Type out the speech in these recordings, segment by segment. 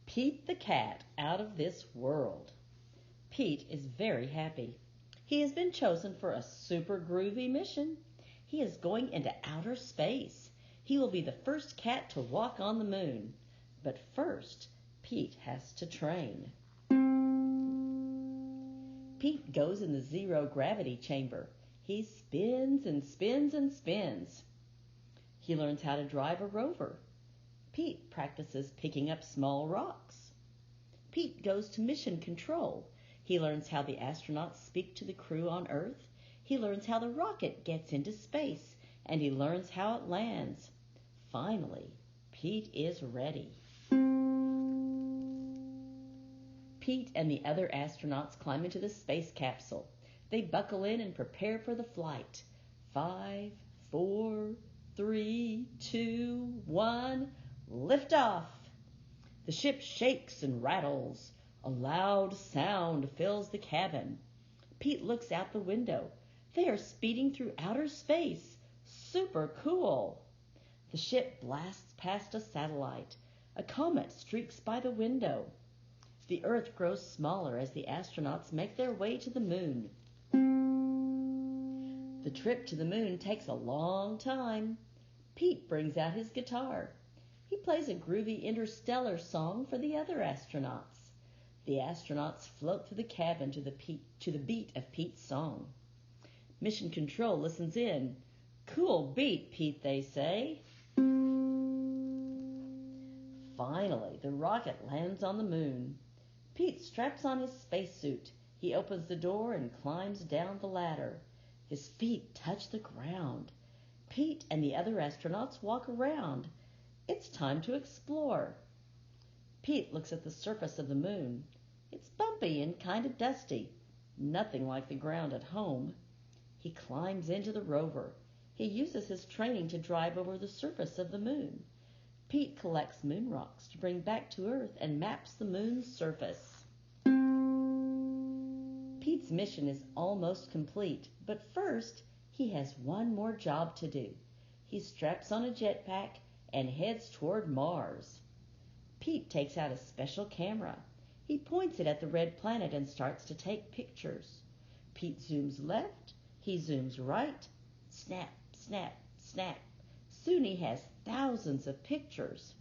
Pete the cat out of this world. Pete is very happy. He has been chosen for a super groovy mission. He is going into outer space. He will be the first cat to walk on the moon. But first, Pete has to train. Pete goes in the zero-gravity chamber. He spins and spins and spins. He learns how to drive a rover. Pete practices picking up small rocks. Pete goes to mission control. He learns how the astronauts speak to the crew on Earth. He learns how the rocket gets into space, and he learns how it lands. Finally, Pete is ready. Pete and the other astronauts climb into the space capsule. They buckle in and prepare for the flight. 5, 4, 3, 2, 1, lift off! The ship shakes and rattles. A loud sound fills the cabin. Pete looks out the window. They are speeding through outer space. Super cool! The ship blasts past a satellite. A comet streaks by the window. The Earth grows smaller as the astronauts make their way to the moon. The trip to the moon takes a long time. Pete brings out his guitar. He plays a groovy interstellar song for the other astronauts. The astronauts float through the cabin to the beat of Pete's song. Mission Control listens in. Cool beat, Pete, they say. Finally, the rocket lands on the moon. Pete straps on his spacesuit. He opens the door and climbs down the ladder. His feet touch the ground. Pete and the other astronauts walk around. It's time to explore. Pete looks at the surface of the moon. It's bumpy and kind of dusty. Nothing like the ground at home. He climbs into the rover. He uses his training to drive over the surface of the moon. Pete collects moon rocks to bring back to Earth and maps the moon's surface. Pete's mission is almost complete, but first he has one more job to do. He straps on a jetpack and heads toward Mars. Pete takes out a special camera. He points it at the red planet and starts to take pictures. Pete zooms left, he zooms right. Snap, snap, snap. Soon he has thousands of pictures.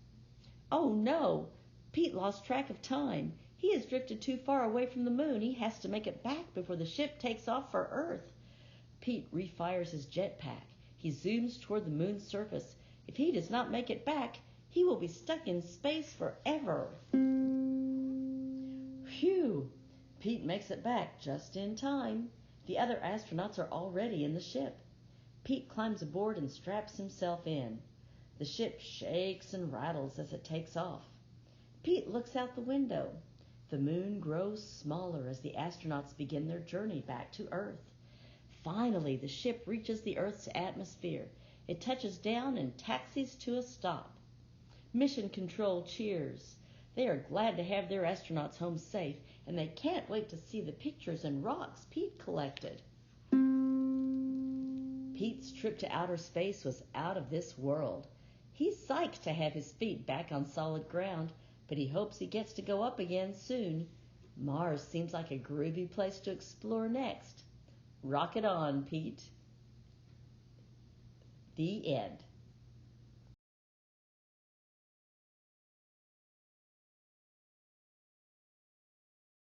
Oh no! Pete lost track of time. He has drifted too far away from the moon. He has to make it back before the ship takes off for Earth. Pete refires his jetpack. He zooms toward the moon's surface. If he does not make it back, he will be stuck in space forever. Phew! Pete makes it back just in time. The other astronauts are already in the ship. Pete climbs aboard and straps himself in. The ship shakes and rattles as it takes off. Pete looks out the window. The moon grows smaller as the astronauts begin their journey back to Earth. Finally, the ship reaches the Earth's atmosphere. It touches down and taxis to a stop. Mission Control cheers. They are glad to have their astronauts home safe, and they can't wait to see the pictures and rocks Pete collected. Pete's trip to outer space was out of this world. He's psyched to have his feet back on solid ground, but he hopes he gets to go up again soon. Mars seems like a groovy place to explore next. Rock it on, Pete. The end.